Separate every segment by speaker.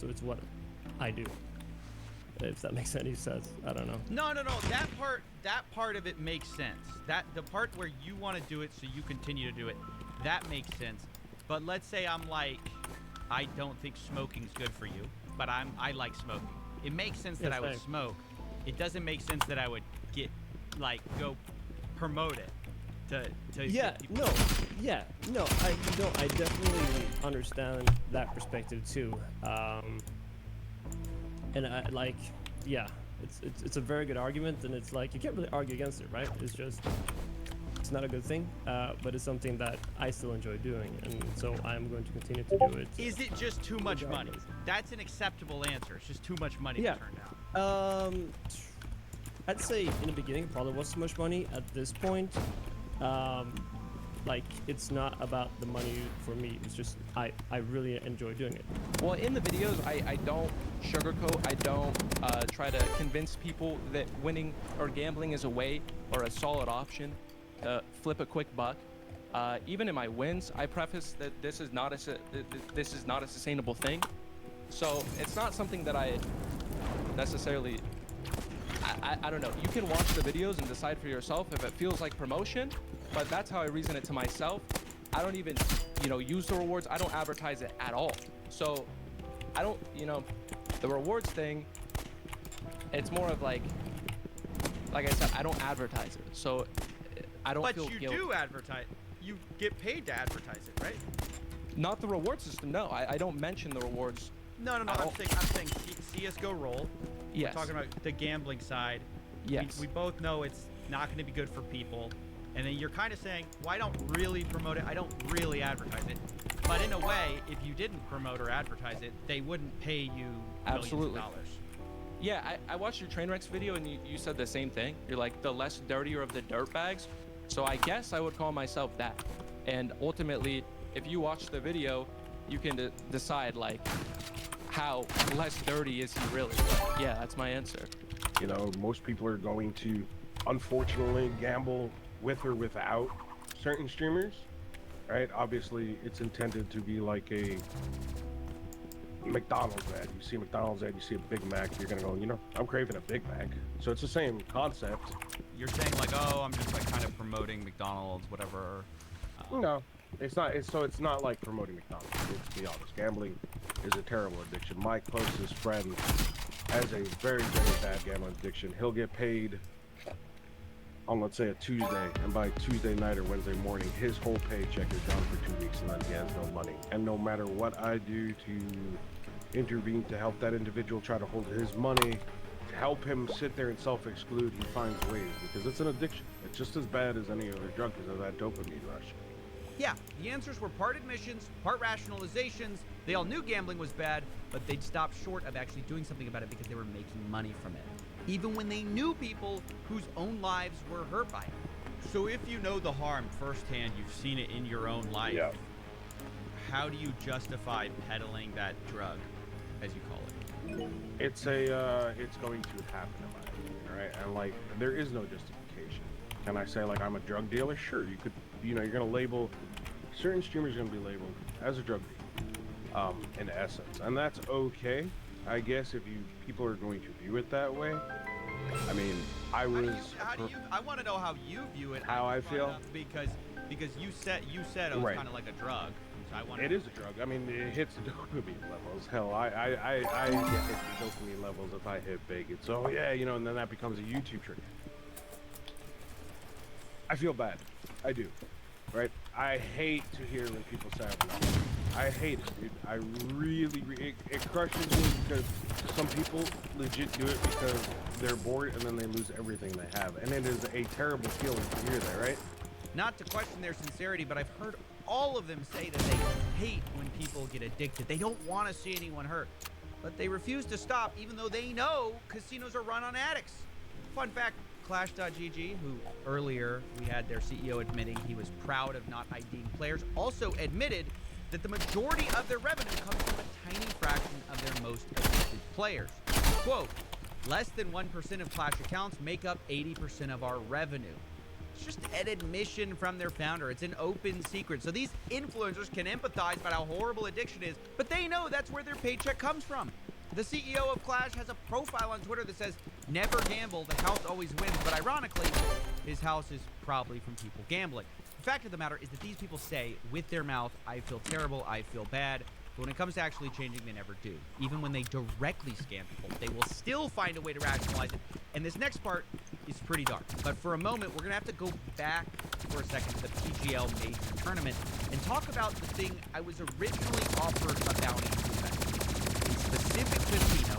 Speaker 1: So it's what I do. If that makes any sense, I don't know.
Speaker 2: No. That part of it makes sense. The part where you want to do it so you continue to do it, that makes sense. But let's say I'm like, I don't think smoking's good for you, but I like smoking. It makes sense that I would smoke. It doesn't make sense that I would go promote it to
Speaker 1: yeah no I definitely understand that perspective too, and I like, yeah, it's a very good argument, and it's like you can't really argue against it, right? It's just, it's not a good thing, but it's something that I still enjoy doing, and so I'm going to continue to do it.
Speaker 2: Is it just too much money? That's an acceptable answer. It's just too much money to turn down.
Speaker 1: I'd say in the beginning it probably was too much money. At this point, like, it's not about the money for me. It's just I really enjoy doing it.
Speaker 3: Well, in the videos, I don't sugarcoat. I don't try to convince people that winning or gambling is a way or a solid option to flip a quick buck. Even in my wins, I preface that this is not a sustainable thing. So it's not something that I necessarily. I don't know. You can watch the videos and decide for yourself if it feels like promotion, but that's how I reason it to myself. I don't even, use the rewards. I don't advertise it at all. So I don't, the rewards thing, it's more of like I said, I don't advertise it. So I don't feel guilty.
Speaker 2: But you do advertise. You get paid to advertise it, right?
Speaker 3: Not the reward system. No, I don't mention the rewards.
Speaker 2: No. I'm saying CS:GO roll.
Speaker 3: Yes.
Speaker 2: We're talking about the gambling side.
Speaker 3: Yes.
Speaker 2: We both know it's not going to be good for people. And then you're kind of saying, well, I don't really promote it. I don't really advertise it. But in a way, if you didn't promote or advertise it, they wouldn't pay you millions of dollars.
Speaker 3: Yeah, I watched your Trainwrecks video, and you said the same thing. You're like, the less dirtier of the dirt bags. So I guess I would call myself that. And ultimately, if you watch the video, you can decide, like, how less dirty is he really. Yeah, that's my answer.
Speaker 4: Most people are going to, unfortunately, gamble with or without certain streamers, right? Obviously, it's intended to be like a McDonald's ad. You see a McDonald's ad, you see a Big Mac, you're gonna go, I'm craving a Big Mac. So it's the same concept.
Speaker 2: You're saying like, oh, I'm just like kind of promoting McDonald's, whatever.
Speaker 4: No, it's not. It's not like promoting McDonald's. Let's be honest. Gambling is a terrible addiction. My closest friend has a very, very bad gambling addiction. He'll get paid on, let's say, a Tuesday, and by Tuesday night or Wednesday morning, his whole paycheck is gone for 2 weeks, and then he has no money. And no matter what I do to intervene to help that individual try to hold his money, to help him sit there and self-exclude, he finds ways, because it's an addiction. It's just as bad as any other drug, because of that dopamine rush.
Speaker 2: Yeah, the answers were part admissions, part rationalizations. They all knew gambling was bad, but they'd stopped short of actually doing something about it because they were making money from it, even when they knew people whose own lives were hurt by it. So if you know the harm firsthand, you've seen it in your own life, how do you justify peddling that drug, as you call it?
Speaker 4: It's going to happen, in my opinion, right? And like, there is no justification. Can I say like I'm a drug dealer? Sure, you could, you're gonna label, certain streamers are gonna be labeled as a drug dealer, in essence, and that's okay, I guess, if people are going to view it that way. I mean, I want to know how you view it. How I feel?
Speaker 2: Because you said it was kind of like a drug. So
Speaker 4: it is a drug. I mean, it hits the dopamine levels. Hell, I hit the dopamine levels if I hit bacon. So yeah, and then that becomes a YouTube trick. I feel bad. I do. Right? I hate to hear when people say I'm not. I hate it, dude. I really, it crushes me, because some people legit do it because they're bored and then they lose everything they have. And it is a terrible feeling to hear that, right?
Speaker 2: Not to question their sincerity, but I've heard all of them say that they hate when people get addicted. They don't want to see anyone hurt, but they refuse to stop even though they know casinos are run on addicts. Fun fact, Clash.gg, who earlier we had their CEO admitting he was proud of not IDing players, also admitted that the majority of their revenue comes from a tiny fraction of their most addicted players. Quote, less than 1% of Clash accounts make up 80% of our revenue. It's just an admission from their founder. It's an open secret. So these influencers can empathize about how horrible addiction is, but they know that's where their paycheck comes from. The CEO of Clash has a profile on Twitter that says, "Never gamble, the house always wins." But ironically, his house is probably from people gambling. The fact of the matter is that these people say with their mouth, "I feel terrible, I feel bad." But when it comes to actually changing, they never do. Even when they directly scam people, they will still find a way to rationalize it. And this next part is pretty dark. But for a moment, we're going to have to go back for a second to the PGL Major Tournament and talk about the thing I was originally offered a bounty to investigate. A specific casino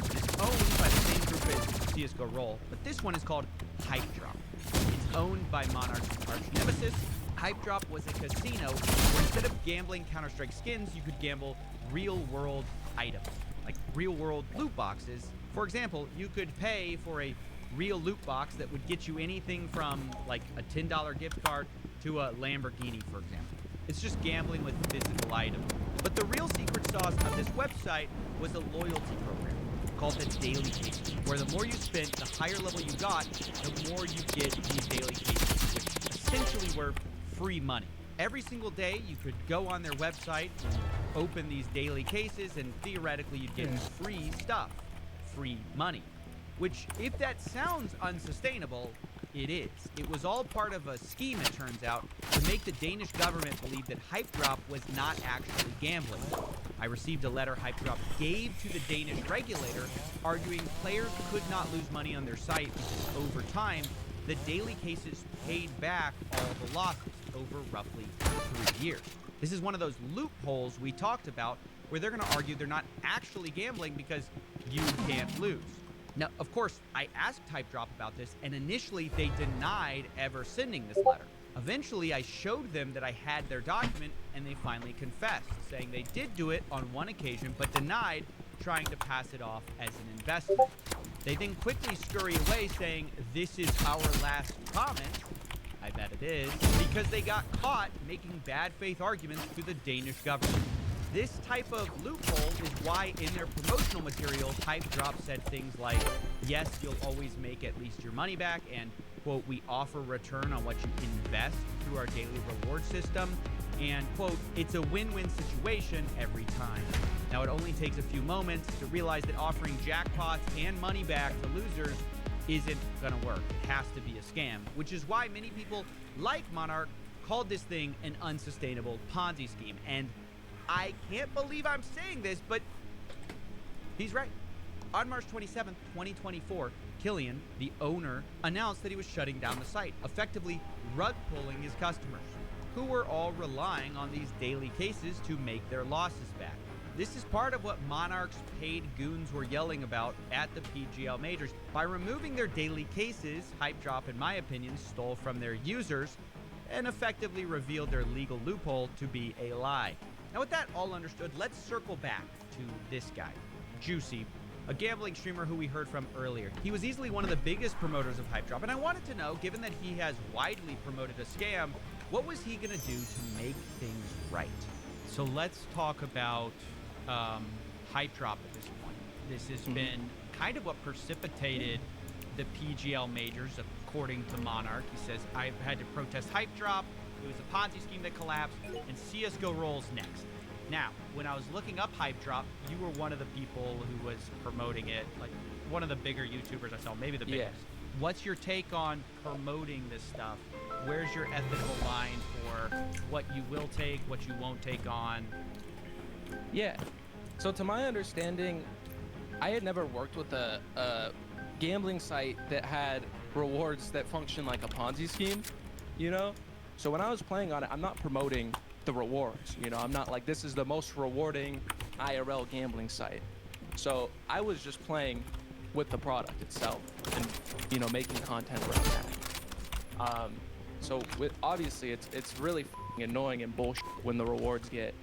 Speaker 2: that is owned by the same group as CSGO Roll, but this one is called Hype Drop. It's owned by Monarch's arch nemesis. Hype Drop was a casino where instead of gambling Counter-Strike skins, you could gamble real-world items, like real-world loot boxes. For example, you could pay for a real loot box that would get you anything from like a $10 gift card to a Lamborghini, for example. It's just gambling with physical items. But the real secret sauce of this website was a loyalty program called the Daily Cases, where the more you spent, the higher level you got, the more you get these daily cases, which essentially were free money. Every single day, you could go on their website and open these daily cases, and theoretically, you'd get free stuff, free money. Which, if that sounds unsustainable, it is. It was all part of a scheme, it turns out, to make the Danish government believe that Hype Drop was not actually gambling. I received a letter Hype Drop gave to the Danish regulator, arguing players could not lose money on their site because over time, the daily cases paid back all the losses over roughly 3 years. This is one of those loopholes we talked about where they're going to argue they're not actually gambling because you can't lose. Now, of course, I asked Hype Drop about this, and initially they denied ever sending this letter. Eventually, I showed them that I had their document, and they finally confessed, saying they did do it on one occasion, but denied trying to pass it off as an investment. They then quickly scurry away, saying, "This is our last promise." I bet it is, because they got caught making bad faith arguments to the Danish government. This type of loophole is why in their promotional materials, Hype Drop said things like, "Yes, you'll always make at least your money back," and, quote, "we offer return on what you invest through our daily reward system," and, quote, "it's a win-win situation every time." Now, it only takes a few moments to realize that offering jackpots and money back to losers isn't gonna work. It has to be a scam, which is why many people like Monarch called this thing an unsustainable Ponzi scheme. And I can't believe I'm saying this, but he's right. On March 27th, 2024, Killian, the owner, announced that he was shutting down the site, effectively rug pulling his customers, who were all relying on these daily cases to make their losses back. This is part of what Monarch's paid goons were yelling about at the PGL Majors. By removing their daily cases, Hype Drop, in my opinion, stole from their users and effectively revealed their legal loophole to be a lie. Now, with that all understood, let's circle back to this guy, Juicy, a gambling streamer who we heard from earlier. He was easily one of the biggest promoters of Hype Drop, and I wanted to know, given that he has widely promoted a scam, what was he going to do to make things right? So let's talk about Hype Drop at this point. This has been kind of what precipitated the PGL Majors, according to Monarch. He says, "I've had to protest Hype Drop. It was a Ponzi scheme that collapsed, and CSGO rolls next." Now, when I was looking up Hype Drop, you were one of the people who was promoting it, like one of the bigger YouTubers I saw, maybe the biggest. Yeah. What's your take on promoting this stuff? Where's your ethical line for what you will take, what you won't take on?
Speaker 3: Yeah. So to my understanding, I had never worked with a gambling site that had rewards that function like a Ponzi scheme, you know? So when I was playing on it, I'm not promoting the rewards, you know? I'm not like, this is the most rewarding IRL gambling site. So I was just playing with the product itself and, you know, making content around that. So obviously it's really annoying and bullshit when the rewards get,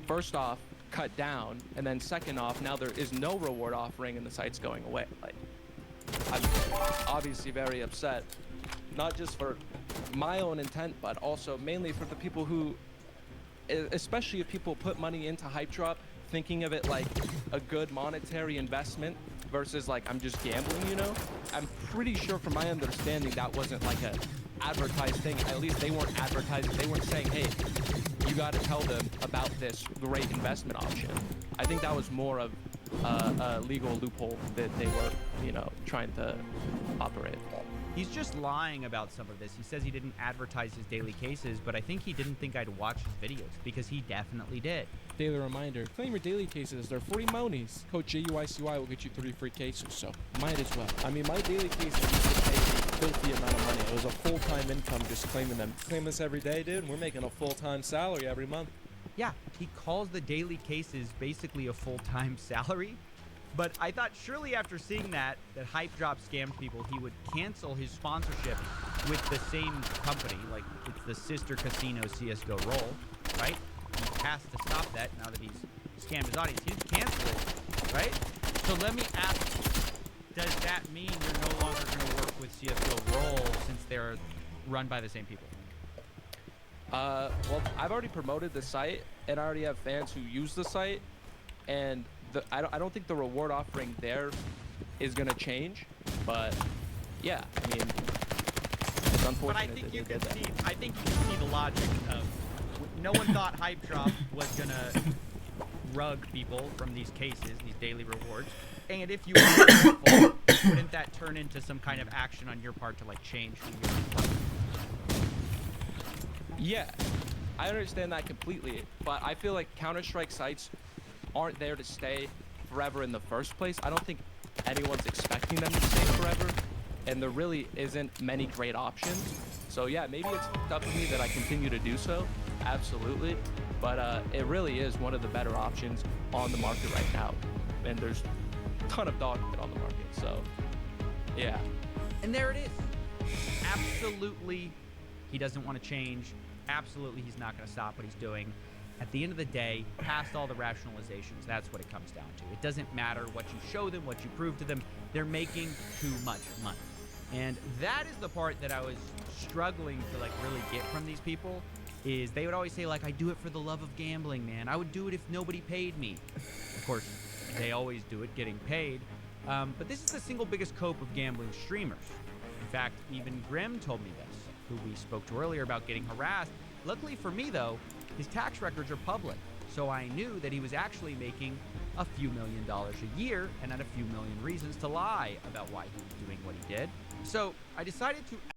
Speaker 3: first off, cut down, and then second off, now there is no reward offering and the site's going away. Like, I'm obviously very upset, not just for my own intent, but also mainly for the people who, especially if people put money into Hype Drop, thinking of it like a good monetary investment versus like I'm just gambling, you know? I'm pretty sure from my understanding that wasn't like advertised thing. At least they weren't advertising. They weren't saying, hey, you got to tell them about this great investment option. I think that was more of a legal loophole that they were, you know, trying to operate.
Speaker 2: He's just lying about some of this. He says he didn't advertise his daily cases, but I think he didn't think I'd watch his videos because he definitely did.
Speaker 5: Daily reminder, claim your daily cases. They're free monies. Code JUICY will get you 3 free cases, so might as well. I mean, my daily cases used to pay me a filthy amount of money. It was a full-time income just claiming them. Claim this every day, dude, and we're making a full-time salary every month.
Speaker 2: Yeah, he calls the daily cases basically a full-time salary. But I thought surely after seeing that Hype Drop scammed people, he would cancel his sponsorship with the same company. Like, it's the sister casino CSGO Roll, right? He has to stop that now that he's scammed his audience. He'd cancel it, right? So let me ask, does that mean you're no longer going to work with CSGO Roll since they're run by the same people?
Speaker 3: Well, I've already promoted the site, and I already have fans who use the site, and I don't think the reward offering there is gonna change, but yeah, I mean, it's unfortunate.
Speaker 2: But I think you
Speaker 3: that
Speaker 2: can
Speaker 3: they did
Speaker 2: see.
Speaker 3: that.
Speaker 2: I think you can see the logic of no one thought Hype Drop was gonna rug people from these cases, these daily rewards. And if you were careful, wouldn't that turn into some kind of action on your part to like change who you're playing?
Speaker 3: Yeah, I understand that completely, but I feel like Counter-Strike sites aren't there to stay forever in the first place. I don't think anyone's expecting them to stay forever, and there really isn't many great options. So yeah, maybe it's up to me that I continue to do so, absolutely, but it really is one of the better options on the market right now, and there's a ton of dog shit on the market, so yeah.
Speaker 2: And there it is. Absolutely, he doesn't want to change. Absolutely, he's not going to stop what he's doing. At the end of the day, past all the rationalizations, that's what it comes down to. It doesn't matter what you show them, what you prove to them. They're making too much money. And that is the part that I was struggling to like really get from these people, is they would always say like, I do it for the love of gambling, man. I would do it if nobody paid me. Of course, they always do it getting paid. But this is the single biggest cope of gambling streamers. In fact, even Grim told me this, who we spoke to earlier about getting harassed. Luckily for me, though, his tax records are public, so I knew that he was actually making a few $1 million a year and had a few million reasons to lie about why he was doing what he did. So I decided to